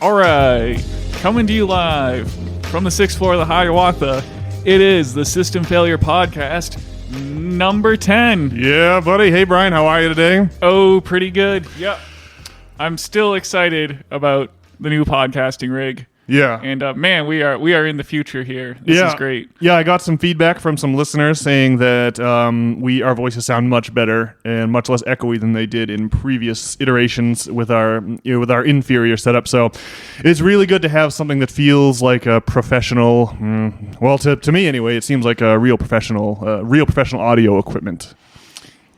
All right, coming to you live from the 6th floor of the Hiawatha, it is the System Failure Podcast, number 10. Yeah, buddy. Hey, Brian, how are you today? Oh, pretty good. Yep. I'm still excited about the new podcasting rig. Yeah. And man, we are in the future here. This is great. Yeah, I got some feedback from some listeners saying that our voices sound much better and much less echoey than they did in previous iterations with our inferior setup. So it's really good to have something that feels like a professional. Well, to me anyway, it seems like a real professional audio equipment.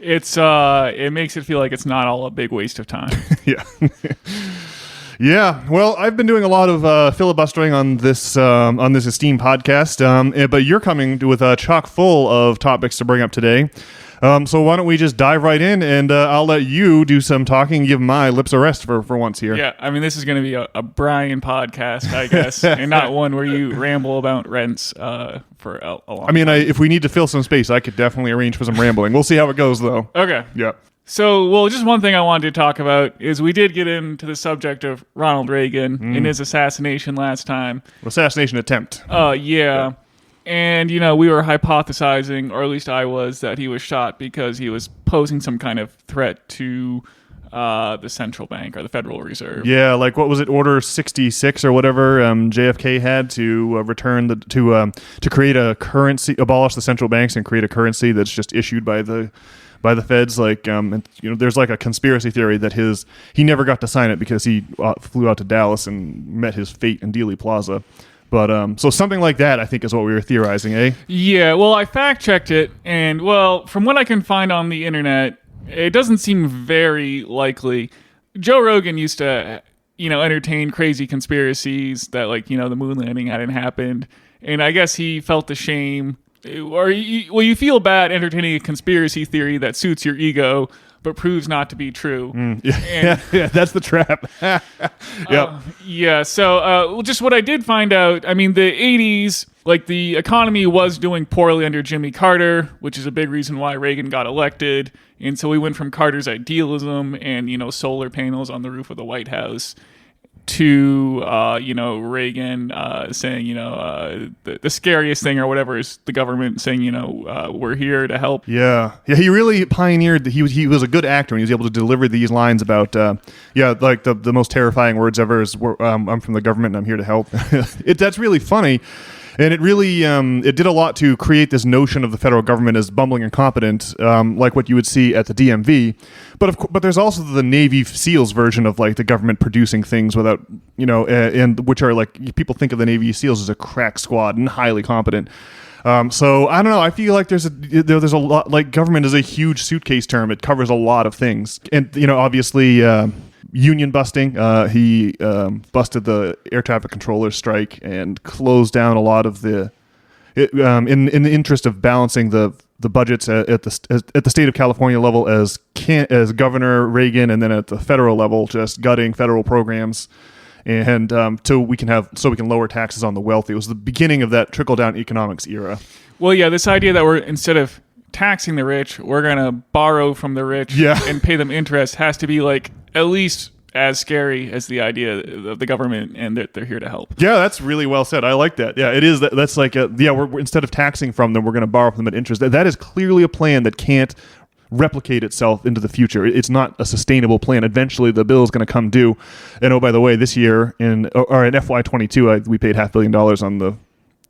It makes it feel like it's not all a big waste of time. Yeah. Yeah, well, I've been doing a lot of filibustering on this esteemed podcast, but you're coming with a chock full of topics to bring up today. So why don't we just dive right in, and I'll let you do some talking and give my lips a rest for once here. Yeah, I mean, this is going to be a Brian podcast, I guess, and not one where you ramble about rents for a long time. If we need to fill some space, I could definitely arrange for some rambling. We'll see how it goes, though. Okay. Yeah. So, well, just one thing I wanted to talk about is we did get into the subject of Ronald Reagan in his assassination last time. Assassination attempt. Yeah. And, we were hypothesizing, or at least I was, that he was shot because he was posing some kind of threat to the central bank or the Federal Reserve. Yeah, like what was it, Order 66 or whatever JFK had to return to create a currency, abolish the central banks and create a currency that's just issued by the feds. Like, there's like a conspiracy theory that he never got to sign it because he flew out to Dallas and met his fate in Dealey Plaza. But so something like that, I think, is what we were theorizing, eh? Yeah, well, I fact-checked it, and, well, from what I can find on the internet, it doesn't seem very likely. Joe Rogan used to, entertain crazy conspiracies that, the moon landing hadn't happened, and I guess he felt the shame. You feel bad entertaining a conspiracy theory that suits your ego, but proves not to be true. Yeah, that's the trap. Yep. So just what I did find out, the 80s, the economy was doing poorly under Jimmy Carter, which is a big reason why Reagan got elected. And so we went from Carter's idealism and, solar panels on the roof of the White House to, Reagan saying, the scariest thing or whatever is the government saying, we're here to help. Yeah, he really pioneered. He was a good actor, and he was able to deliver these lines about, the most terrifying words ever is, I'm from the government and I'm here to help. That's really funny. And it really it did a lot to create this notion of the federal government as bumbling incompetent, like what you would see at the DMV. But there's also the Navy SEALs version of the government producing things without, and which are people think of the Navy SEALs as a crack squad and highly competent. So I don't know. I feel like there's a lot. Government is a huge suitcase term. It covers a lot of things, and obviously. Union busting. He busted the air traffic controller strike and closed down a lot of in the interest of balancing the budgets at the state of California level as Governor Reagan, and then at the federal level just gutting federal programs, and so we can lower taxes on the wealthy. It was the beginning of that trickle down economics era. Well, yeah, this idea that we're instead of taxing the rich, we're gonna borrow from the rich and pay them interest has to be at least as scary as the idea of the government and that they're here to help. Yeah, that's really well said. I like that. Yeah, it is. That's we're instead of taxing from them, we're going to borrow from them at interest. That is clearly a plan that can't replicate itself into the future. It's not a sustainable plan. Eventually, the bill is going to come due. And by the way, this year in FY22, we paid $500 million on the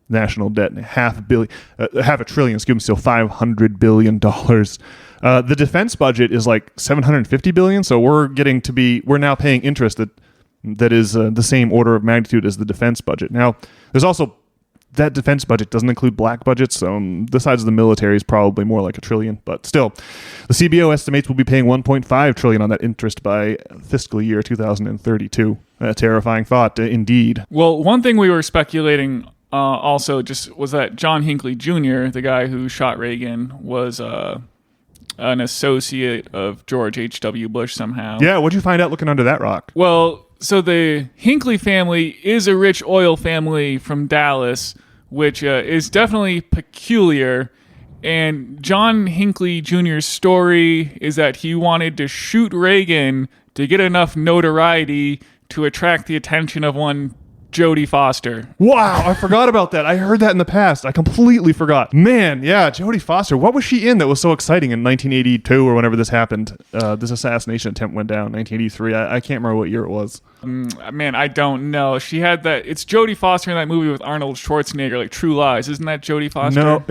national debt, and $500 billion, so $500 billion. The defense budget is $750 billion, so we're now paying interest that is the same order of magnitude as the defense budget. Now, there's also that defense budget doesn't include black budgets, so the size of the military is probably more like $1 trillion, but still, the CBO estimates we'll be paying $1.5 trillion on that interest by fiscal year 2032. A terrifying thought, indeed. Well, one thing we were speculating also just was that John Hinckley Jr., the guy who shot Reagan, was an associate of George H.W. Bush somehow. Yeah, what'd you find out looking under that rock? Well, so the Hinckley family is a rich oil family from Dallas, which is definitely peculiar. And John Hinckley Jr.'s story is that he wanted to shoot Reagan to get enough notoriety to attract the attention of one Jodie Foster. Wow, I forgot about that. I heard that in the past. I completely forgot. Man, yeah, Jodie Foster. What was she in that was so exciting in 1982 or whenever this happened? This assassination attempt went down, 1983. I can't remember what year it was. Man, I don't know. She had that. It's Jodie Foster in that movie with Arnold Schwarzenegger, like True Lies. Isn't that Jodie Foster?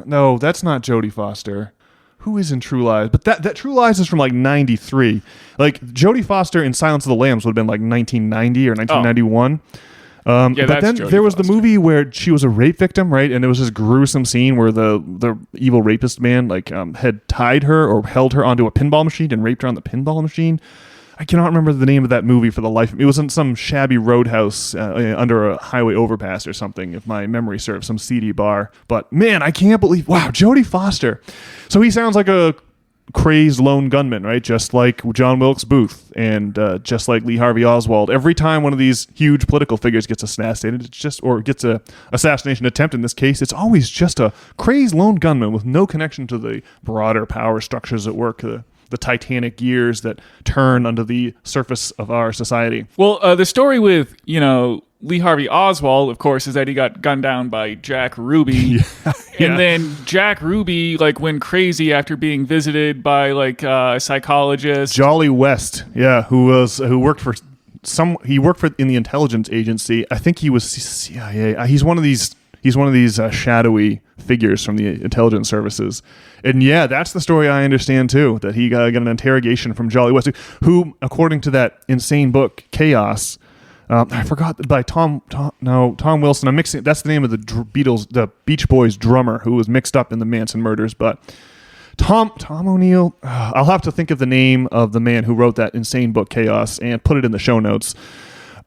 No, that's not Jodie Foster. Who is in True Lies? But that True Lies is from like 93. Like Jodie Foster in Silence of the Lambs would have been like 1990 or 1991. But then Jodie there was Foster. the movie where she was a rape victim, right? And there was this gruesome scene where the evil rapist man had tied her or held her onto a pinball machine and raped her on the pinball machine. I cannot remember the name of that movie for the life of me. It was in some shabby roadhouse under a highway overpass or something, if my memory serves, some seedy bar. But man, I can't believe, wow, Jodie Foster. So he sounds like a crazed lone gunman, right? Just like John Wilkes Booth and just like Lee Harvey Oswald. Every time one of these huge political figures gets assassinated, or gets a assassination attempt in this case, it's always just a crazed lone gunman with no connection to the broader power structures at work, the titanic gears that turn under the surface of our society. Well, the story with, Lee Harvey Oswald, of course, is that he got gunned down by Jack Ruby. Yeah. And then Jack Ruby, went crazy after being visited by, a psychologist. Jolly West, who worked for in the intelligence agency. I think he was CIA. He's one of these shadowy figures from the intelligence services. And yeah, that's the story I understand too, that he got an interrogation from Jolly West, who, according to that insane book, Chaos, I forgot, by Tom Wilson. I'm mixing. That's the name of the Beach Boys drummer who was mixed up in the Manson murders. But Tom O'Neill. I'll have to think of the name of the man who wrote that insane book, Chaos, and put it in the show notes.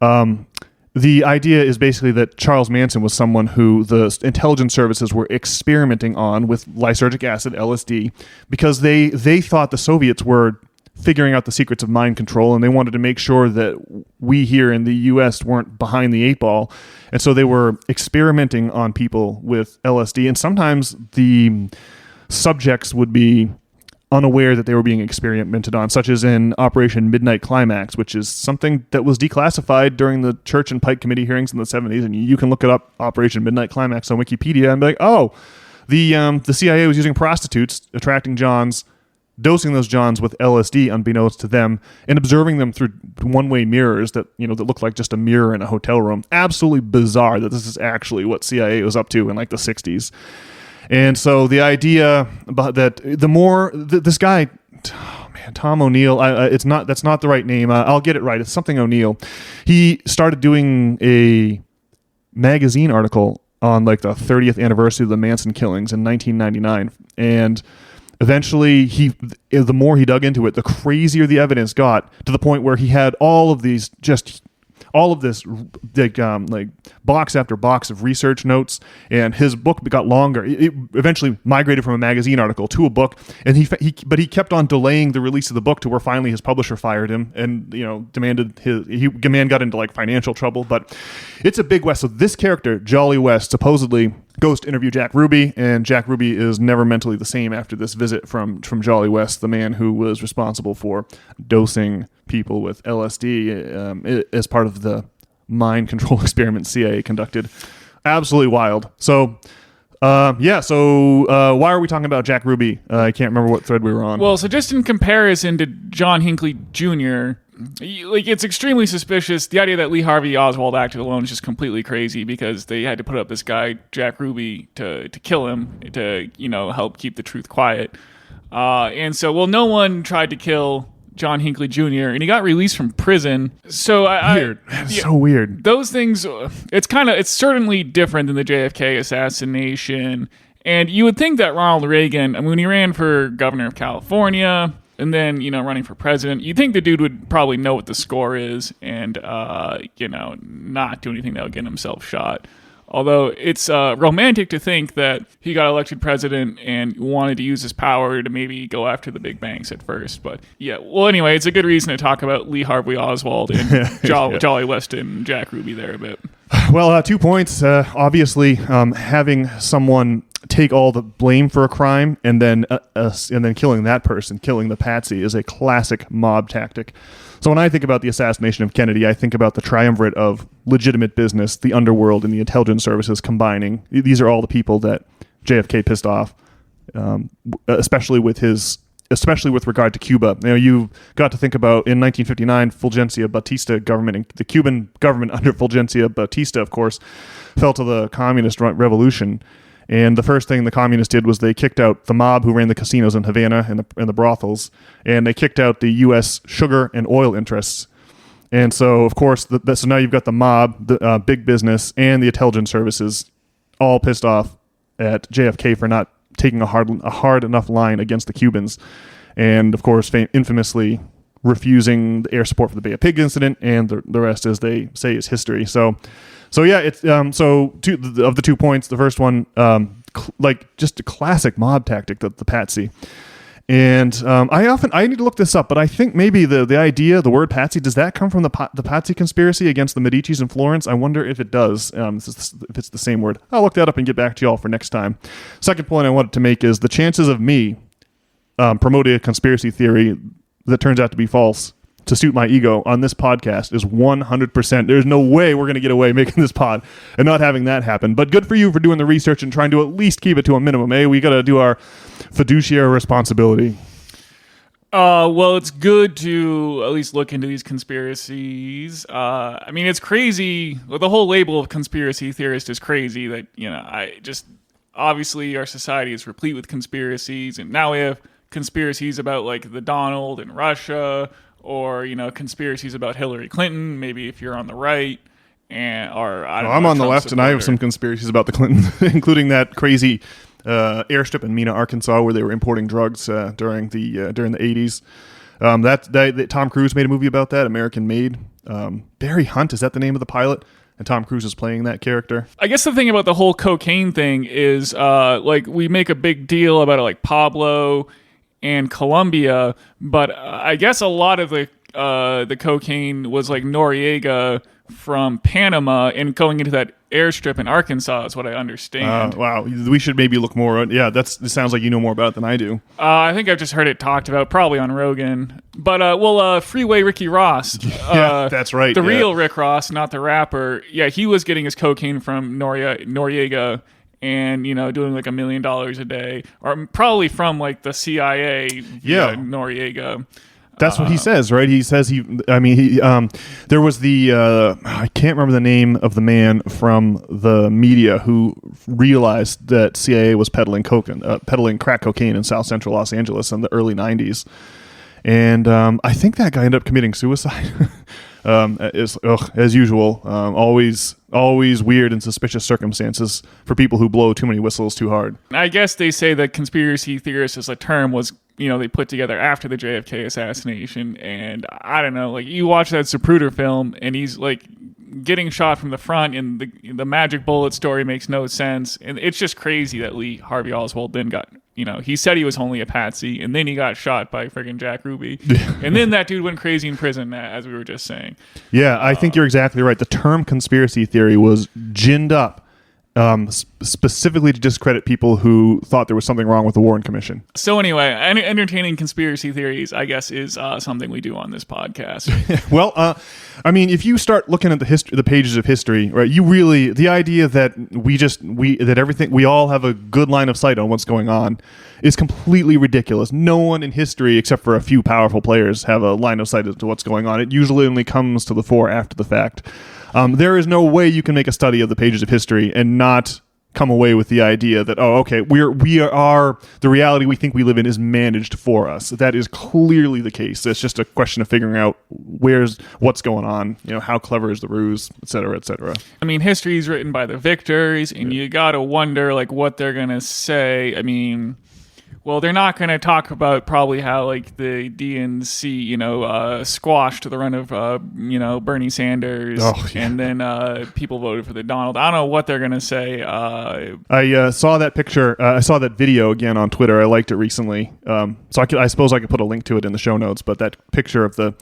The idea is basically that Charles Manson was someone who the intelligence services were experimenting on with lysergic acid, LSD, because they thought the Soviets were figuring out the secrets of mind control, and they wanted to make sure that we here in the U.S. weren't behind the eight ball. And so they were experimenting on people with LSD, and sometimes the subjects would be unaware that they were being experimented on, such as in Operation Midnight Climax, which is something that was declassified during the Church and Pike Committee hearings in the 70s, and you can look it up, Operation Midnight Climax, on Wikipedia, and be like, oh, the CIA was using prostitutes, attracting Johns, dosing those Johns with LSD unbeknownst to them, and observing them through one-way mirrors that look like just a mirror in a hotel room. Absolutely bizarre that this is actually what CIA was up to in the 60s. And so the idea about that, this guy, Tom O'Neill, that's not the right name. I'll get it right. It's something O'Neill. He started doing a magazine article on the 30th anniversary of the Manson killings in 1999, and eventually, the more he dug into it, the crazier the evidence got, to the point where he had all of this box after box of research notes, and his book got longer. It eventually migrated from a magazine article to a book, and he kept on delaying the release of the book to where finally his publisher fired him, and man got into financial trouble. But it's a big West. So this character, Jolly West, supposedly goes to interview Jack Ruby, and Jack Ruby is never mentally the same after this visit from Jolly West, the man who was responsible for dosing people with LSD as part of the mind control experiment CIA conducted. Absolutely wild. So, why are we talking about Jack Ruby? I can't remember what thread we were on. Well, so just in comparison to John Hinckley Jr., it's extremely suspicious. The idea that Lee Harvey Oswald acted alone is just completely crazy, because they had to put up this guy, Jack Ruby, to kill him, to, help keep the truth quiet. And so, no one tried to kill John Hinckley Jr., and he got released from prison. So weird. So weird. Those things, it's certainly different than the JFK assassination. And you would think that Ronald Reagan, when he ran for governor of California, and then, running for president, you'd think the dude would probably know what the score is and, not do anything that would get himself shot. Although it's romantic to think that he got elected president and wanted to use his power to maybe go after the big banks at first. But yeah, well, anyway, it's a good reason to talk about Lee Harvey Oswald and Jolly West and Jack Ruby there a bit. Well, 2 points. Obviously, having someone take all the blame for a crime and then killing that person, killing the patsy, is a classic mob tactic. So when I think about the assassination of Kennedy, I think about the triumvirate of legitimate business, the underworld, and the intelligence services combining. These are all the people that JFK pissed off, especially with regard to Cuba. You got to think about in 1959, Fulgencio Batista government, and the Cuban government under Fulgencio Batista, of course, fell to the communist revolution. And the first thing the communists did was they kicked out the mob who ran the casinos in Havana and the brothels, and they kicked out the U.S. sugar and oil interests. And so, of course, so now you've got the mob, the big business, and the intelligence services all pissed off at JFK for not taking a hard enough line against the Cubans, and of course, infamously refusing the air support for the Bay of Pigs incident, and the rest, as they say, is history. So yeah, it's of the 2 points, the first one, just a classic mob tactic, the patsy. And I need to look this up, but I think maybe the word patsy, does that come from the patsy conspiracy against the Medicis in Florence? I wonder if it does, if it's the same word. I'll look that up and get back to y'all for next time. Second point I wanted to make is the chances of me promoting a conspiracy theory that turns out to be false to suit my ego on this podcast is 100%. There's no way we're going to get away making this pod and not having that happen. But good for you for doing the research and trying to at least keep it to a minimum. We got to do our fiduciary responsibility. Well, it's good to at least look into these conspiracies. I mean, it's crazy. Well, the whole label of conspiracy theorist is crazy that, obviously our society is replete with conspiracies, and now we have conspiracies about like the Donald and Russia, or conspiracies about Hillary Clinton, maybe if you're on the right, I'm on the left, and I have some conspiracies about the Clintons, including that crazy airstrip in Mena, Arkansas, where they were importing drugs during the 80s. Tom Cruise made a movie about that, American Made. Barry Hunt, is that the name of the pilot? And Tom Cruise is playing that character. I guess the thing about the whole cocaine thing is, we make a big deal about it, like Pablo and Colombia, but I guess a lot of the cocaine was like Noriega from Panama and going into that airstrip in Arkansas is what I understand. Wow, we should maybe look more. Yeah, it sounds like you know more about it than I do. I think I've just heard it talked about, probably on Rogan. But Freeway Ricky Ross. Yeah, that's right. The real Rick Ross, not the rapper. Yeah, he was getting his cocaine from Noriega. And, doing like $1 million a day, or probably from like the CIA via Noriega. That's what he says, right? He says there was I can't remember the name of the man from the media who realized that CIA was peddling crack cocaine in South Central Los Angeles in the early 90s. And I think that guy ended up committing suicide. As usual, always weird and suspicious circumstances for people who blow too many whistles too hard. I guess they say that conspiracy theorist as a term was, they put together after the JFK assassination. And I don't know, like you watch that Zapruder film and he's like getting shot from the front, and the magic bullet story makes no sense. And it's just crazy that Lee Harvey Oswald then got, he said he was only a patsy, and then he got shot by friggin' Jack Ruby. And then that dude went crazy in prison, as we were just saying. Yeah, I think you're exactly right. The term conspiracy theory was ginned up specifically to discredit people who thought there was something wrong with the Warren Commission. So anyway, entertaining conspiracy theories, I guess, is something we do on this podcast. Well, if you start looking at the pages of history, right, the idea that we all have a good line of sight on what's going on is completely ridiculous. No one in history, except for a few powerful players, have a line of sight as to what's going on. It usually only comes to the fore after the fact. There is no way you can make a study of the pages of history and not come away with the idea that, the reality we think we live in is managed for us. That is clearly the case. It's just a question of figuring out what's going on, how clever is the ruse, et cetera, et cetera. I mean, history is written by the victors, and you got to wonder, like, what they're going to say. I mean, well, they're not going to talk about probably how like the DNC, squashed the run of, Bernie Sanders, and then people voted for the Donald. I don't know what they're going to say. I saw that picture. I saw that video again on Twitter. I liked it recently. I suppose I could put a link to it in the show notes. But that picture of the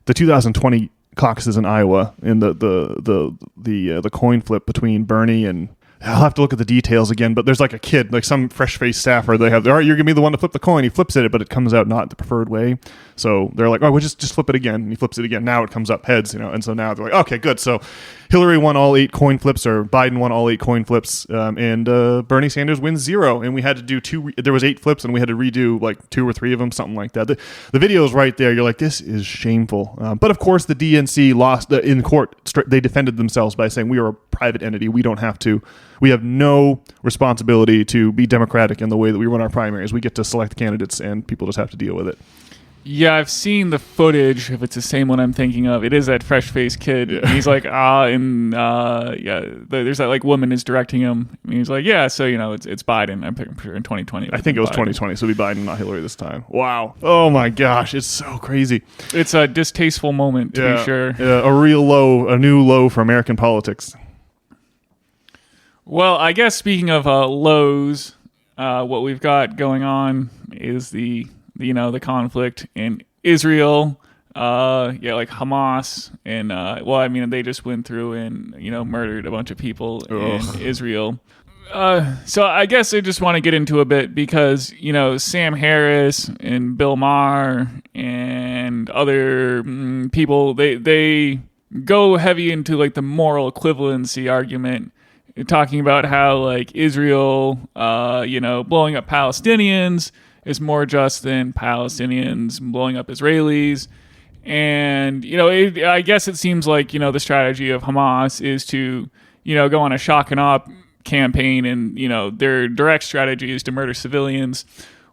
2020 caucuses in Iowa and the coin flip between Bernie and I'll have to look at the details again, but there's like a kid, like some fresh-faced staffer. They have, all right, you're gonna be the one to flip the coin. He flips it, but it comes out not the preferred way. So they're like, oh, we'll just flip it again. And he flips it again. Now it comes up heads, and so now they're like, okay, good. So Hillary won all 8 coin flips, or Biden won all 8 coin flips, and Bernie Sanders wins 0. And we had to do there was 8 flips, and we had to redo like 2 or 3 of them, something like that. The video is right there. You're like, this is shameful. But of course, the DNC lost in court. They defended themselves by saying we are a private entity. We don't have to. We have no responsibility to be democratic in the way that we run our primaries. We get to select candidates, and people just have to deal with it. Yeah, I've seen the footage. If it's the same one I'm thinking of, it is that fresh-faced kid. Yeah. And he's like, there's that like woman is directing him. And he's like, yeah, so it's Biden. I'm sure in 2020. I think it was Biden. 2020, so it'll be Biden, not Hillary this time. Wow. Oh my gosh, it's so crazy. It's a distasteful moment to be sure. Yeah, a real low, a new low for American politics. Well, I guess speaking of lows, what we've got going on is the conflict in Israel, like Hamas, and they just went through and murdered a bunch of people in Israel. So I guess I just want to get into a bit because Sam Harris and Bill Maher and other people they go heavy into like the moral equivalency argument, talking about how like Israel, blowing up Palestinians is more just than Palestinians blowing up Israelis. And, I guess it seems like, the strategy of Hamas is to, go on a shock and awe campaign and, their direct strategy is to murder civilians.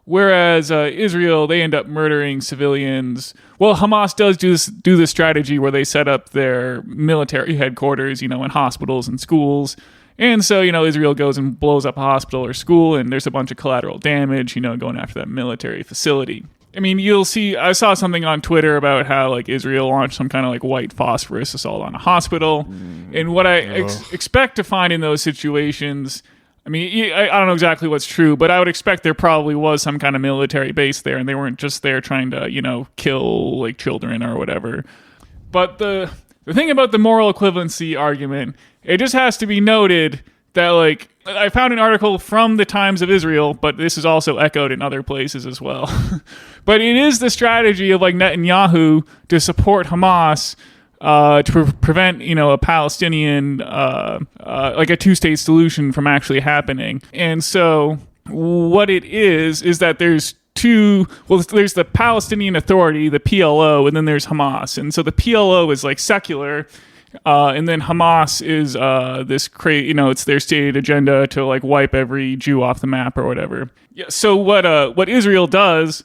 Whereas Israel, they end up murdering civilians. Well, Hamas does do this strategy where they set up their military headquarters, in hospitals and schools. And so, Israel goes and blows up a hospital or school, and there's a bunch of collateral damage, going after that military facility. I mean, you'll see, I saw something on Twitter about how, like, Israel launched some kind of, like, white phosphorus assault on a hospital. And what I expect to find in those situations, I mean, I don't know exactly what's true, but I would expect there probably was some kind of military base there, and they weren't just there trying to, kill, like, children or whatever. But the thing about the moral equivalency argument, it just has to be noted that, like, I found an article from the Times of Israel, but this is also echoed in other places as well. But it is the strategy of, like, Netanyahu to support Hamas to prevent, a Palestinian, like a 2-state solution from actually happening. And so what it is that there's there's the Palestinian Authority, the PLO, and then there's Hamas. And so the PLO is like secular, and then Hamas is it's their stated agenda to like wipe every Jew off the map or whatever. Yeah. So what Israel does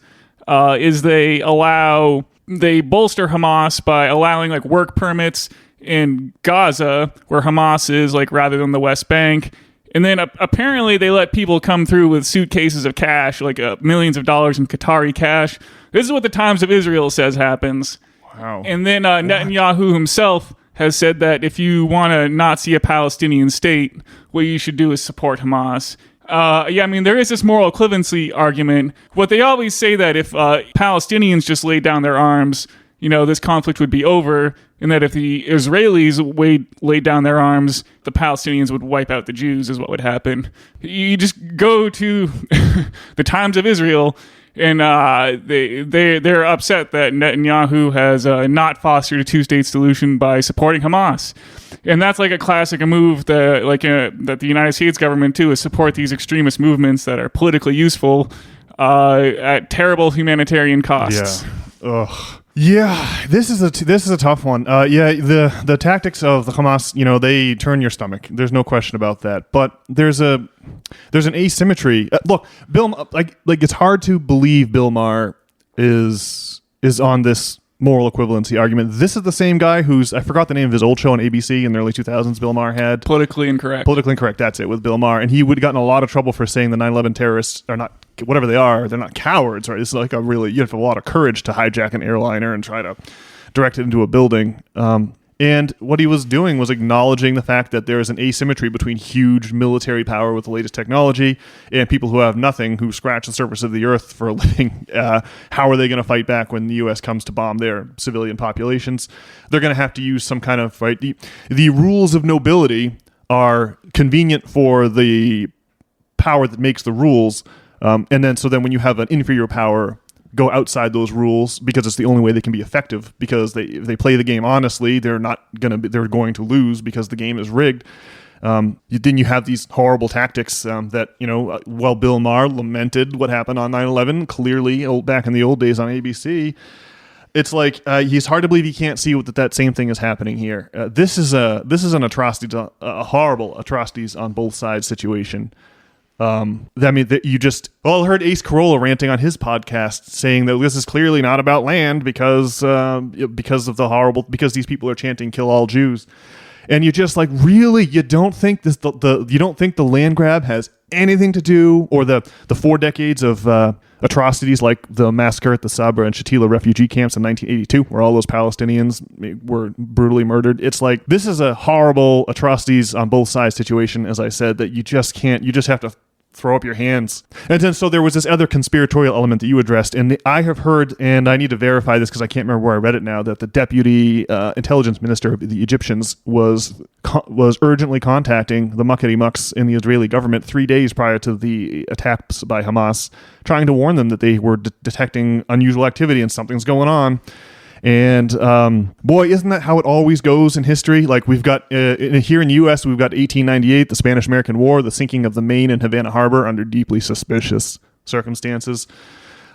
is they bolster Hamas by allowing like work permits in Gaza, where Hamas is, like, rather than the West Bank. And then apparently they let people come through with suitcases of cash, like millions of dollars in Qatari cash. This is what the Times of Israel says happens. Wow. And then Netanyahu himself has said that if you want to not see a Palestinian state, what you should do is support Hamas. There is this moral equivalency argument. What they always say that if Palestinians just laid down their arms, this conflict would be over, and that if the Israelis laid down their arms, the Palestinians would wipe out the Jews, is what would happen. You just go to the Times of Israel, and they're upset that Netanyahu has not fostered a 2-state solution by supporting Hamas. And that's like a classic move that the United States government too is support these extremist movements that are politically useful at terrible humanitarian costs. Yeah. Ugh. Yeah, this is a tough one. The tactics of the Hamas, they turn your stomach. There's no question about that. But there's an asymmetry. Look, Bill, like it's hard to believe Bill Maher is on this moral equivalency argument. This is the same guy I forgot the name of his old show on ABC in the early 2000s. Bill Maher had Politically Incorrect. That's it, with Bill Maher, and he would have gotten a lot of trouble for saying the 9/11 terrorists are not, whatever they are, they're not cowards, right? It's like you have a lot of courage to hijack an airliner and try to direct it into a building. And what he was doing was acknowledging the fact that there is an asymmetry between huge military power with the latest technology and people who have nothing, who scratch the surface of the earth for a living. How are they going to fight back when the U.S. comes to bomb their civilian populations? They're going to have to use some kind of, right, the rules of nobility are convenient for the power that makes the rules, and then when you have an inferior power go outside those rules because it's the only way they can be effective, because if they play the game honestly, they're going to lose because the game is rigged. Then you have these horrible tactics that, while Bill Maher lamented what happened on 9/11, clearly back in the old days on ABC, it's like he's hard to believe he can't see that same thing is happening here. This is an atrocity, a horrible atrocities on both sides situation. You just heard Ace Carolla ranting on his podcast saying that this is clearly not about land because these people are chanting "kill all Jews," and you just like, really, you don't think the land grab has anything to do, or the 4 decades of atrocities like the massacre at the Sabra and Shatila refugee camps in 1982, where all those Palestinians were brutally murdered. It's like, this is a horrible atrocities on both sides situation, as I said, that you just have to throw up your hands. And then so there was this other conspiratorial element that you addressed, and I have heard, and I need to verify this because I can't remember where I read it now, that the deputy intelligence minister of the Egyptians was urgently contacting the muckety-mucks in the Israeli government 3 days prior to the attacks by Hamas, trying to warn them that they were detecting unusual activity and something's going on. And boy, isn't that how it always goes in history? Like, we've got here in the U.S., we've got 1898, the Spanish-American War, the sinking of the Maine and Havana Harbor under deeply suspicious circumstances.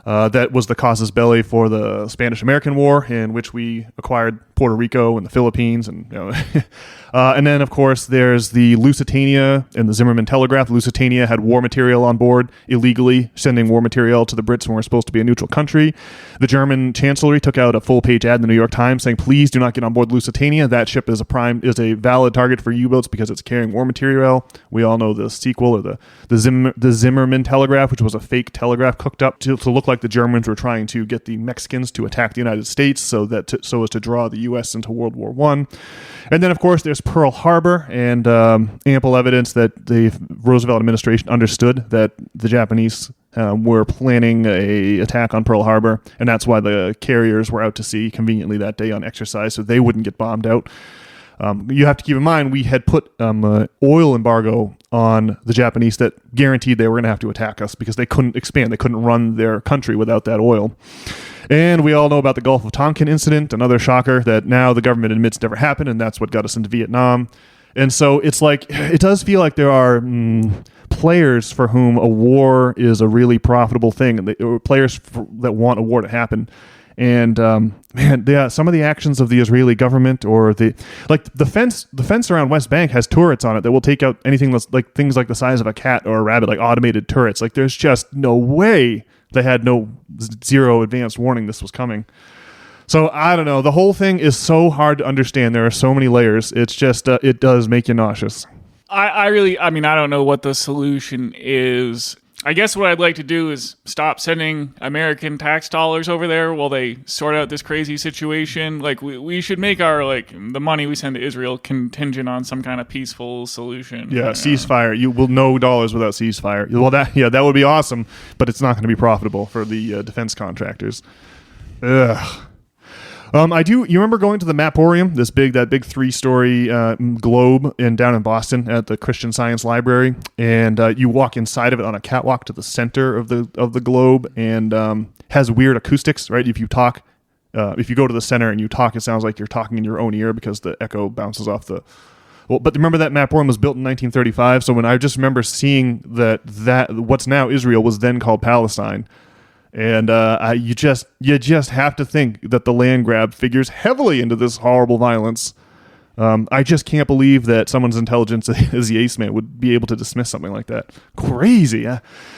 That was the casus belli for the Spanish-American War, in which we acquired Puerto Rico and the Philippines, and and then of course there's the Lusitania and the Zimmerman Telegraph. Lusitania had war material on board illegally, sending war material to the Brits when we're supposed to be a neutral country. The German Chancellery took out a full-page ad in the New York Times saying, "Please do not get on board Lusitania. That ship is a valid target for U-boats because it's carrying war material." We all know the sequel, or the Zimmerman Telegraph, which was a fake telegraph cooked up to look like the Germans were trying to get the Mexicans to attack the United States, so as to draw the U.S. into World War I. And then, of course, there's Pearl Harbor, and ample evidence that the Roosevelt administration understood that the Japanese were planning a attack on Pearl Harbor, and that's why the carriers were out to sea conveniently that day on exercise, so they wouldn't get bombed out. You have to keep in mind, we had put oil embargo on the Japanese that guaranteed they were going to have to attack us because they couldn't expand. They couldn't run their country without that oil. And we all know about the Gulf of Tonkin incident, another shocker that now the government admits never happened, and that's what got us into Vietnam. And so it's like, it does feel like there are players for whom a war is a really profitable thing, or players that want a war to happen. And some of the actions of the Israeli government, or the fence around West Bank has turrets on it that will take out anything that's like things like the size of a cat or a rabbit, like automated turrets. Like, there's just no way they had zero advanced warning this was coming. So I don't know. The whole thing is so hard to understand. There are so many layers. It's just it does make you nauseous. I don't know what the solution is. I guess what I'd like to do is stop sending American tax dollars over there while they sort out this crazy situation. Like, we should make our, the money we send to Israel contingent on some kind of peaceful solution. Yeah, ceasefire. You will no dollars without ceasefire. Well, that would be awesome, but it's not going to be profitable for the defense contractors. Ugh. You remember going to the Maporium, that big 3-story globe down in Boston at the Christian Science Library, and you walk inside of it on a catwalk to the center of the globe, and has weird acoustics, right? If you talk, if you go to the center and you talk, it sounds like you're talking in your own ear because the echo bounces off the. Well, but remember that Maporium was built in 1935, so when I just remember seeing that what's now Israel was then called Palestine. And you just have to think that the land grab figures heavily into this horrible violence. I just can't believe that someone's intelligence as the ace man would be able to dismiss something like that. Crazy.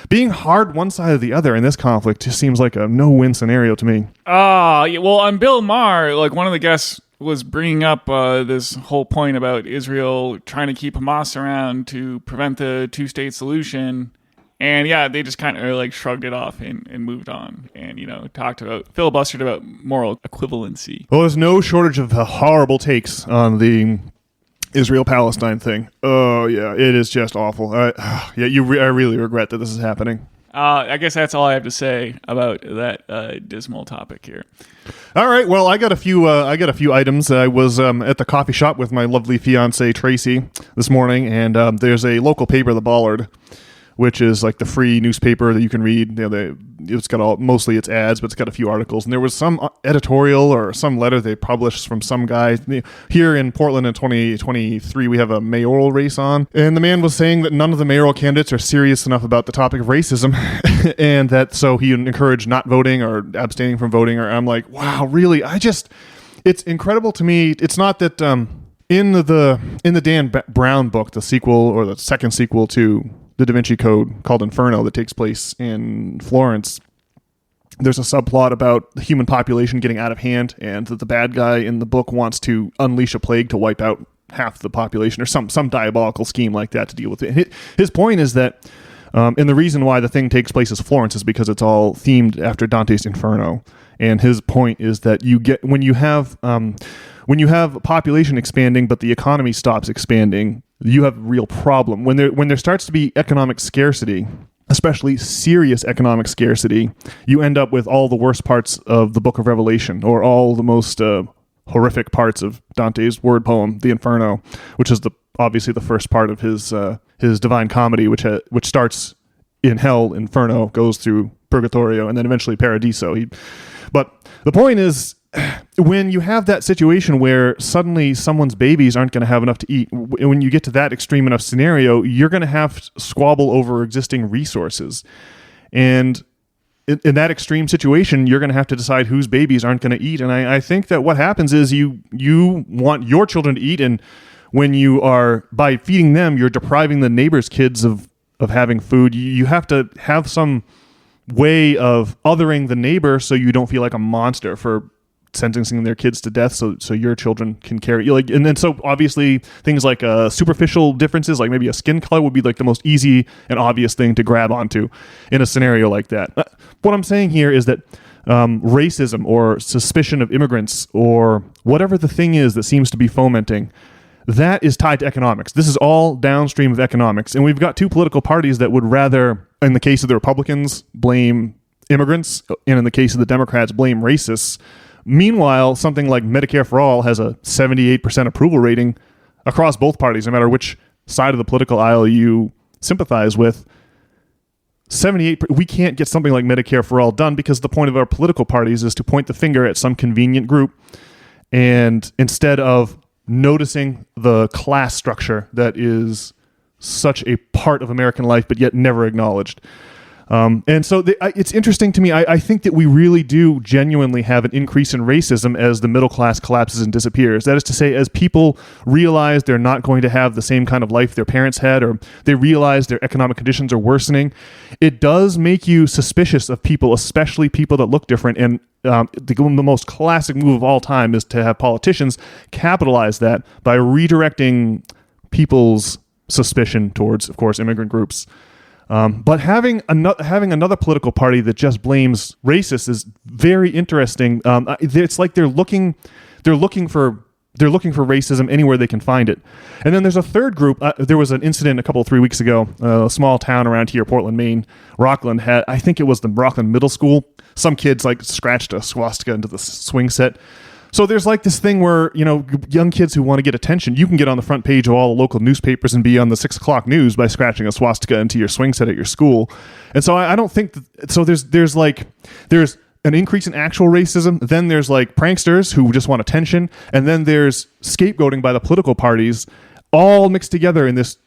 Being hard one side or the other in this conflict just seems like a no-win scenario to me. Yeah, well, on Bill Maher, one of the guests was bringing up this whole point about Israel trying to keep Hamas around to prevent the two-state solution. And yeah, they just kind of shrugged it off and moved on, and filibustered about moral equivalency. Well, there's no shortage of horrible takes on the Israel-Palestine thing. Oh yeah, it is just awful. I really regret that this is happening. I guess that's all I have to say about that dismal topic here. All right. Well, I got a few items. I was at the coffee shop with my lovely fiance Tracy this morning, and there's a local paper, the Ballard, which is like the free newspaper that you can read. It's got mostly it's ads, but it's got a few articles. And there was some editorial or some letter they published from some guy. Here in Portland in 2023, we have a mayoral race on. And the man was saying that none of the mayoral candidates are serious enough about the topic of racism. And that so he encouraged not voting or abstaining from voting. Or I'm like, wow, really? It's incredible to me. It's not that in the Dan Brown book, the sequel or the second sequel to the Da Vinci Code called Inferno that takes place in Florence, there's a subplot about the human population getting out of hand, and that the bad guy in the book wants to unleash a plague to wipe out half the population, or some diabolical scheme like that to deal with it. His point is that, and the reason why the thing takes place is Florence is because it's all themed after Dante's Inferno. And his point is that when you have population expanding but the economy stops expanding, you have a real problem. When there starts to be economic scarcity, especially serious economic scarcity, you end up with all the worst parts of the Book of Revelation, or all the most horrific parts of Dante's word poem, the Inferno, which is obviously the first part of his Divine Comedy, which starts in hell, Inferno, goes through Purgatorio, and then eventually Paradiso. But the point is, when you have that situation where suddenly someone's babies aren't going to have enough to eat, when you get to that extreme enough scenario, you're going to have to squabble over existing resources. And in that extreme situation, you're going to have to decide whose babies aren't going to eat. And I think that what happens is you want your children to eat, and when you are, by feeding them, you're depriving the neighbor's kids of having food. You have to have some way of othering the neighbor so you don't feel like a monster for sentencing their kids to death, so your children can carry you. And then so obviously things like superficial differences, like maybe a skin color, would be like the most easy and obvious thing to grab onto in a scenario like that. What I'm saying here is that racism or suspicion of immigrants or whatever the thing is that seems to be fomenting, that is tied to economics. This is all downstream of economics. And we've got two political parties that would rather, in the case of the Republicans, blame immigrants, and in the case of the Democrats, blame racists. Meanwhile, something like Medicare for All has a 78% approval rating across both parties, no matter which side of the political aisle you sympathize with. 78%. We can't get something like Medicare for All done because the point of our political parties is to point the finger at some convenient group, and instead of noticing the class structure that is such a part of American life but yet never acknowledged. And so it's interesting to me. I think that we really do genuinely have an increase in racism as the middle class collapses and disappears. That is to say, as people realize they're not going to have the same kind of life their parents had, or they realize their economic conditions are worsening, it does make you suspicious of people, especially people that look different. And the most classic move of all time is to have politicians capitalize that by redirecting people's suspicion towards, of course, immigrant groups. But having another political party that just blames racists is very interesting. It's like they're looking for racism anywhere they can find it. And then there's a third group. There was an incident 3 weeks ago, a small town around here, Portland, Maine. Rockland had, I think it was the Rockland Middle School. Some kids scratched a swastika into the swing set. So there's this thing where, young kids who want to get attention, you can get on the front page of all the local newspapers and be on the 6 o'clock news by scratching a swastika into your swing set at your school. And so I don't think that, so there's an increase in actual racism. Then there's pranksters who just want attention. And then there's scapegoating by the political parties, all mixed together in this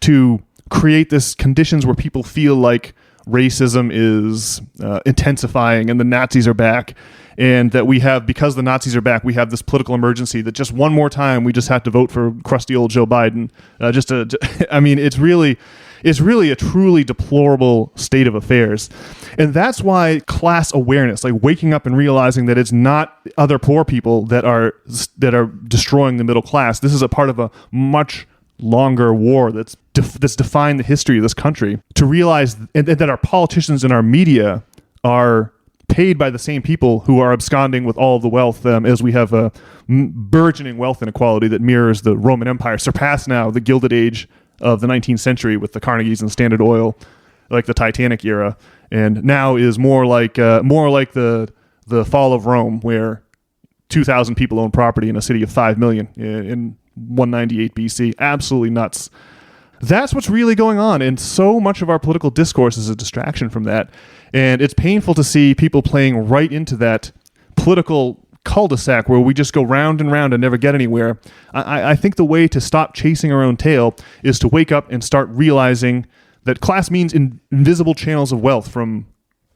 to create this conditions where people feel like racism is intensifying and the Nazis are back. And that because the Nazis are back, we have this political emergency that just one more time we just have to vote for crusty old Joe Biden. It's really a truly deplorable state of affairs. And that's why class awareness, waking up and realizing that it's not other poor people that are destroying the middle class. This is a part of a much longer war that's defined the history of this country. To realize that our politicians and our media are paid by the same people who are absconding with all of the wealth, as we have a burgeoning wealth inequality that mirrors the Roman Empire, surpassed now the Gilded Age of the 19th century with the Carnegies and Standard Oil. like the Titanic era, and now is more like the fall of Rome, where 2,000 people own property in a city of 5 million in 198 BC. Absolutely nuts. That's what's really going on, and so much of our political discourse is a distraction from that. And it's painful to see people playing right into that political cul-de-sac where we just go round and round and never get anywhere. I think the way to stop chasing our own tail is to wake up and start realizing that class means invisible channels of wealth from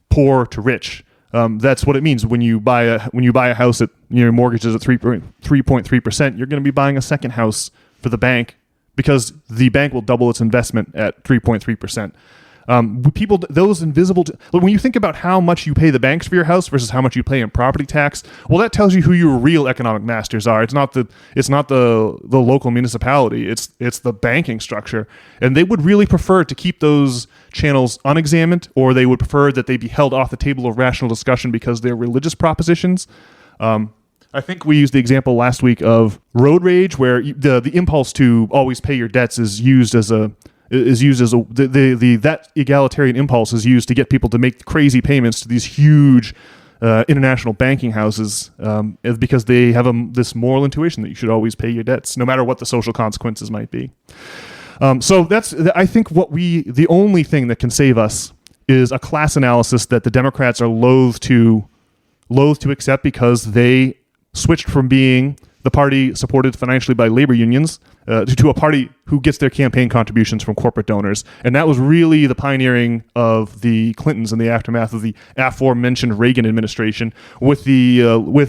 poor to rich. That's what it means when you buy a house at your mortgage is at 3.3%. You're going to be buying a second house for the bank because the bank will double its investment at 3.3%. People, those invisible, when you think about how much you pay the banks for your house versus how much you pay in property tax, well, that tells you who your real economic masters are. It's not the local municipality. It's the banking structure, and they would really prefer to keep those channels unexamined, or they would prefer that they be held off the table of rational discussion because they're religious propositions. I think we used the example last week of road rage, where the impulse to always pay your debts is used as that egalitarian impulse is used to get people to make crazy payments to these huge international banking houses because they have this moral intuition that you should always pay your debts, no matter what the social consequences might be. So I think the only thing that can save us is a class analysis that the Democrats are loath to accept, because they switched from being the party supported financially by labor unions to a party who gets their campaign contributions from corporate donors. And that was really the pioneering of the Clintons in the aftermath of the aforementioned Reagan administration, with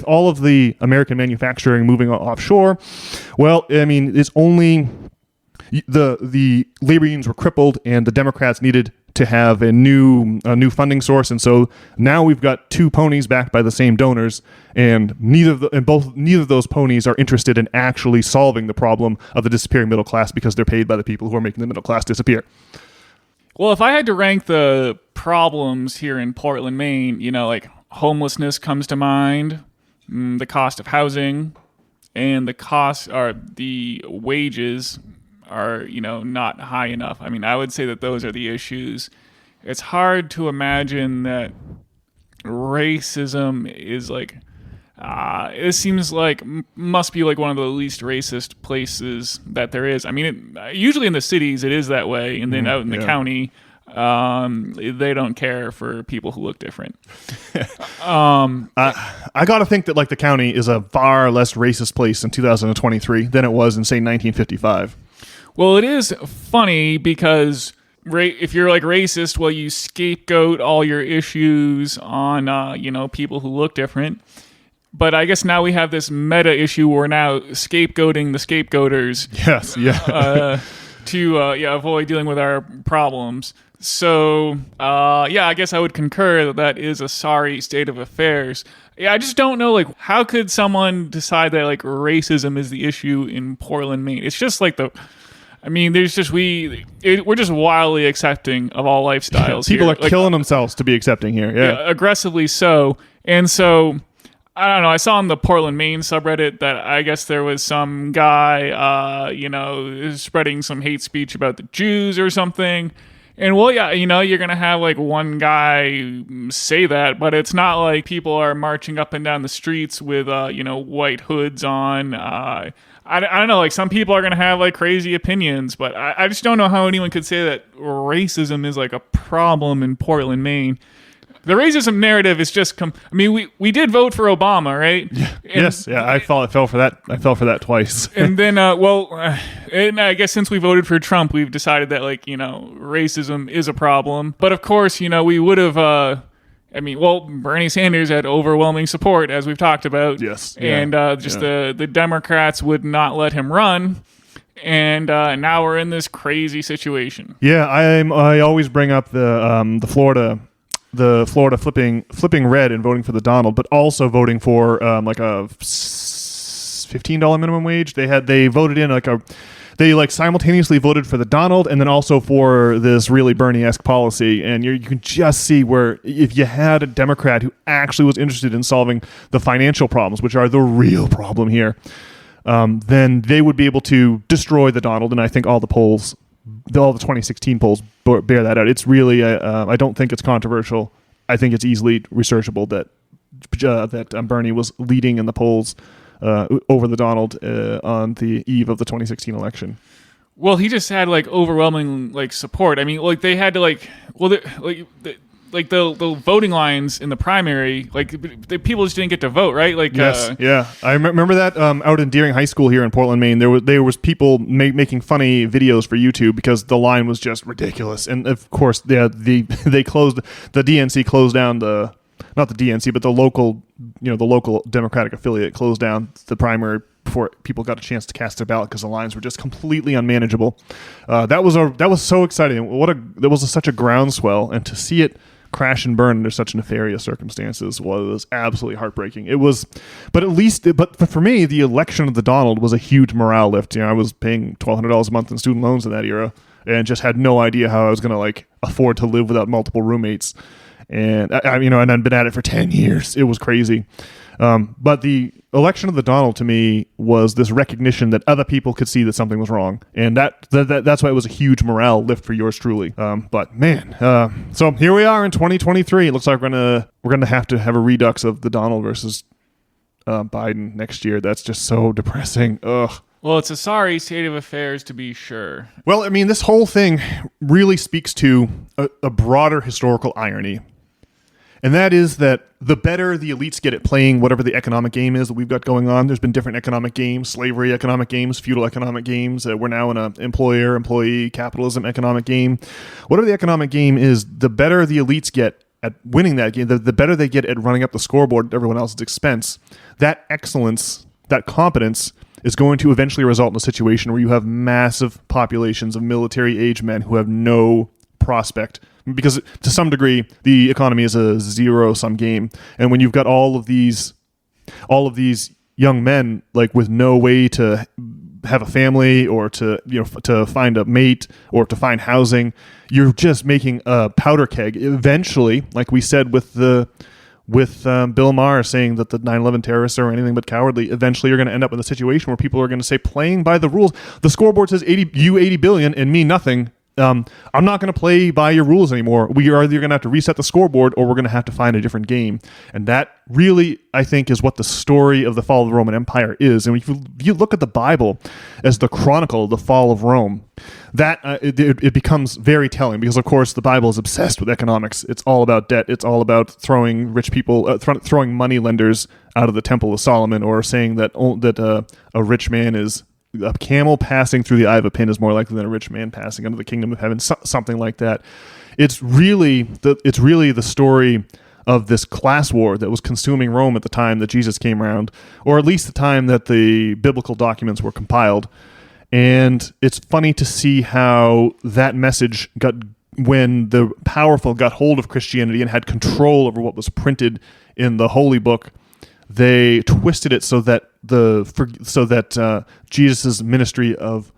all of the American manufacturing moving offshore. Well, I mean, it's only the labor unions were crippled, and the Democrats needed to have a new funding source, and so now we've got two ponies backed by the same donors, and neither of those ponies are interested in actually solving the problem of the disappearing middle class, because they're paid by the people who are making the middle class disappear. Well, if I had to rank the problems here in Portland, Maine, like homelessness comes to mind, the cost of housing, and the wages are, not high enough. I mean, I would say that those are the issues. It's hard to imagine that racism is it seems like must be like one of the least racist places that there is. I mean, usually in the cities it is that way, and then out in the county, they don't care for people who look different. I gotta think that the county is a far less racist place in 2023 than it was in, say, 1955. Well, it is funny because if you're racist, well, you scapegoat all your issues on people who look different. But I guess now we have this meta issue where we're now scapegoating the scapegoaters. Yes, yeah. To avoid dealing with our problems. So I guess I would concur that is a sorry state of affairs. Yeah, I just don't know, how could someone decide that racism is the issue in Portland, Maine? It's just we're just wildly accepting of all lifestyles. People here. are killing themselves to be accepting here. Yeah, aggressively so. And so, I don't know. I saw on the Portland, Maine subreddit that I guess there was some guy, spreading some hate speech about the Jews or something. And well, yeah, you're going to have one guy say that, but it's not like people are marching up and down the streets with, white hoods on. I don't know, some people are going to have crazy opinions, but I just don't know how anyone could say that racism is a problem in Portland, Maine. The racism narrative is just we did vote for Obama, right? Yeah. Yes, yeah, I fell for that. I fell for that twice. And then, and I guess since we voted for Trump, we've decided that racism is a problem. But of course, we would have. Bernie Sanders had overwhelming support, as we've talked about. Yes, and the Democrats would not let him run. And now we're in this crazy situation. Yeah, I always bring up the Florida flipping red and voting for the Donald, but also voting for a $15 minimum wage. They voted in they simultaneously voted for the Donald and then also for this really Bernie-esque policy. And you can just see where if you had a Democrat who actually was interested in solving the financial problems, which are the real problem here, then they would be able to destroy the Donald. And I think all the 2016 polls bear that out. It's really, I don't think it's controversial. I think it's easily researchable that Bernie was leading in the polls over the Donald on the eve of the 2016 election. Well, he just had like overwhelming like support. I mean, like they had to like, well, the voting lines in the primary, like the people just didn't get to vote, right? Like, yes, yeah, I remember that out in Deering High School here in Portland, Maine. There was people making funny videos for YouTube because the line was just ridiculous, and of course, they closed the DNC closed down not the DNC, but the local Democratic affiliate closed down the primary before people got a chance to cast their ballot because the lines were just completely unmanageable. That was so exciting. There was such a groundswell, and to see it crash and burn under such nefarious circumstances was absolutely heartbreaking. It was, but for me, the election of the Donald was a huge morale lift. I was paying $1,200 a month in student loans in that era, and just had no idea how I was going to like afford to live without multiple roommates. And and I'd been at it for 10 years. It was crazy. But the election of the Donald to me was this recognition that other people could see that something was wrong, and that's why it was a huge morale lift for yours truly. But man, so here we are in 2023. It looks like we're gonna have to have a redux of the Donald versus Biden next year. That's just so depressing. Ugh. Well, it's a sorry state of affairs, to be sure. Well, I mean, this whole thing really speaks to a broader historical irony. And that is that the better the elites get at playing whatever the economic game is that we've got going on, there's been different economic games, slavery economic games, feudal economic games. We're now in an employer-employee capitalism economic game. Whatever the economic game is, the better the elites get at winning that game, the better they get at running up the scoreboard at everyone else's expense. That excellence, that competence is going to eventually result in a situation where you have massive populations of military-age men who have no prospect, because to some degree the economy is a zero-sum game, and when you've got all of these young men like with no way to have a family or to find a mate or to find housing, you're just making a powder keg. Eventually, like we said with Bill Maher saying that the 9/11 terrorists are anything but cowardly, eventually you're going to end up in a situation where people are going to say, playing by the rules, the scoreboard says 80 billion and me nothing. I'm not going to play by your rules anymore. We are either going to have to reset the scoreboard or we're going to have to find a different game. And that really, I think, is what the story of the fall of the Roman Empire is. And if you look at the Bible as the chronicle of the fall of Rome, that it becomes very telling, because, of course, the Bible is obsessed with economics. It's all about debt. It's all about throwing rich people, throwing money lenders out of the Temple of Solomon, or saying that a rich man is... a camel passing through the eye of a pin is more likely than a rich man passing into the kingdom of heaven, something like that. It's really the story of this class war that was consuming Rome at the time that Jesus came around, or at least the time that the biblical documents were compiled. And it's funny to see how that message when the powerful got hold of Christianity and had control over what was printed in the Holy Book, they twisted it so that Jesus' ministry of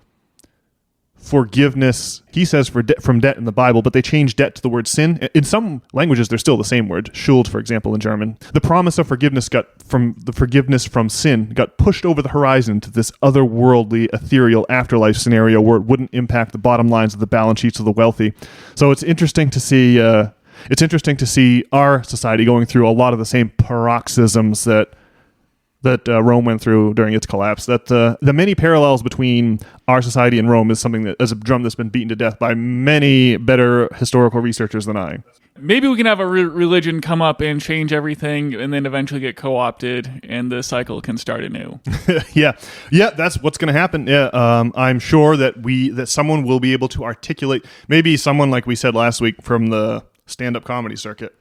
forgiveness, he says from debt in the Bible, but they changed debt to the word sin. In some languages, they're still the same word. Schuld, for example, in German. The promise of forgiveness from sin got pushed over the horizon to this otherworldly, ethereal afterlife scenario where it wouldn't impact the bottom lines of the balance sheets of the wealthy. So it's interesting to see. It's interesting to see our society going through a lot of the same paroxysms that Rome went through during its collapse. That the many parallels between our society and Rome is something that is a drum that's been beaten to death by many better historical researchers than I. Maybe we can have a religion come up and change everything, and then eventually get co-opted, and the cycle can start anew. Yeah, that's what's going to happen. Yeah, I'm sure that someone will be able to articulate. Maybe someone, like we said last week, from the stand-up comedy circuit,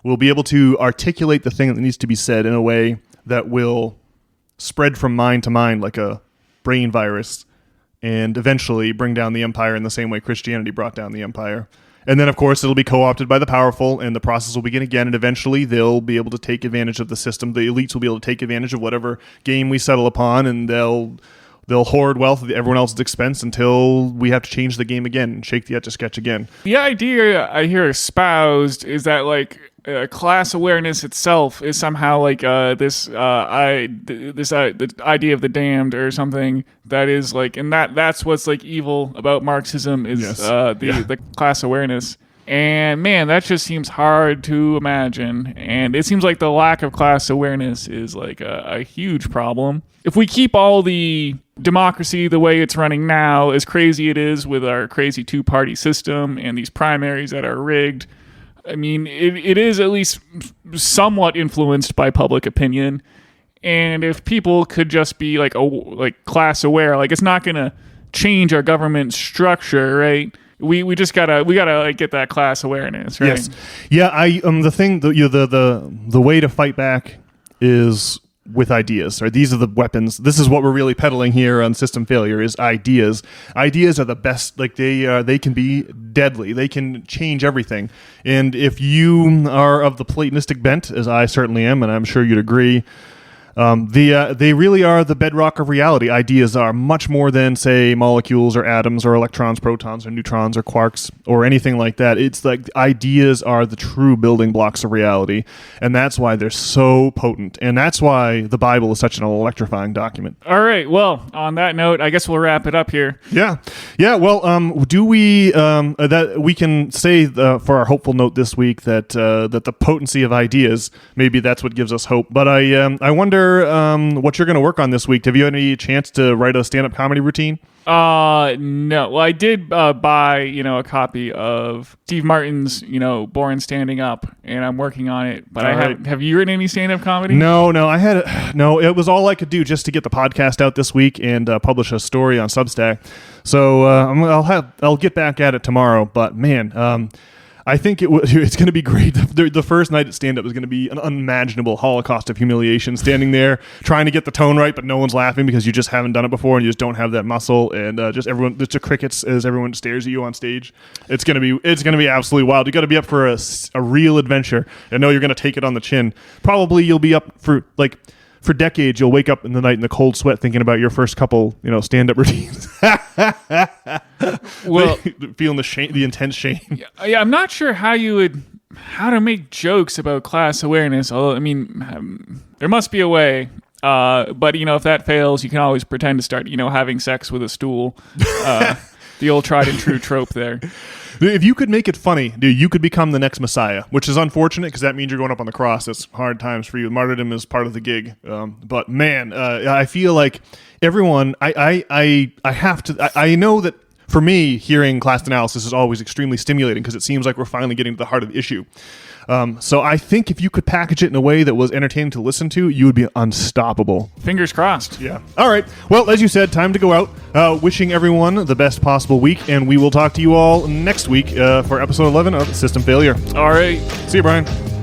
will be able to articulate the thing that needs to be said in a way that will spread from mind to mind like a brain virus, and eventually bring down the empire in the same way Christianity brought down the empire. And then, of course, it'll be co-opted by the powerful, and the process will begin again, and eventually they'll be able to take advantage of the system. The elites will be able to take advantage of whatever game we settle upon, and they'll hoard wealth at everyone else's expense until we have to change the game again and shake the Etch-a-Sketch again. The idea I hear espoused is that, like, class awareness itself is somehow like the idea of the damned or something that is like, and that's what's like evil about Marxism is the class awareness. And man, that just seems hard to imagine. And it seems like the lack of class awareness is like a huge problem. If we keep all the democracy the way it's running now, as crazy it is with our crazy two-party system and these primaries that are rigged, I mean, it is at least somewhat influenced by public opinion. And if people could just be like class aware, like it's not going to change our government structure, right? We just gotta like get that class awareness, right? Yes, yeah. The way to fight back is with ideas, right? These are the weapons. This is what we're really peddling here on System Failure is ideas. Ideas are the best. Like they can be deadly. They can change everything. And if you are of the Platonistic bent, as I certainly am, and I'm sure you'd agree, they really are the bedrock of reality. Ideas are much more than, say, molecules or atoms or electrons, protons or neutrons or quarks or anything like that. It's like ideas are the true building blocks of reality, and that's why they're so potent, and that's why the Bible is such an electrifying document. All right. Well, on that note, I guess we'll wrap it up here. Yeah. Well, do we that we can say for our hopeful note this week that the potency of ideas, maybe that's what gives us hope. But I wonder what you're going to work on this week. Have you had any chance to write a stand-up comedy routine? No. Well, I did buy, a copy of Steve Martin's, Born Standing Up, and I'm working on it. But have you written any stand-up comedy? No. It was all I could do just to get the podcast out this week and publish a story on Substack. So I'll get back at it tomorrow. But man, I think it's going to be great. The first night at stand-up is going to be an unimaginable holocaust of humiliation, standing there trying to get the tone right, but no one's laughing because you just haven't done it before and you just don't have that muscle, and just crickets as everyone stares at you on stage. It's going to be absolutely wild. You got to be up for a real adventure and know you're going to take it on the chin. Probably you'll be up for decades. You'll wake up in the night in the cold sweat thinking about your first couple, stand-up routines. Well, feeling the intense shame. Yeah, I'm not sure how to make jokes about class awareness. Although, I mean, there must be a way. But if that fails, you can always pretend to start, having sex with a stool. The old tried and true trope there. If you could make it funny, dude, you could become the next Messiah, which is unfortunate because that means you're going up on the cross. It's hard times for you. Martyrdom is part of the gig. But man, I feel like everyone, I have to, I know that for me, hearing class analysis is always extremely stimulating because it seems like we're finally getting to the heart of the issue. So I think if you could package it in a way that was entertaining to listen to, you would be unstoppable. Fingers crossed. Yeah. All right. Well, as you said, time to go out. Wishing everyone the best possible week, and we will talk to you all next week for episode 11 of System Failure. All right. See you, Brian.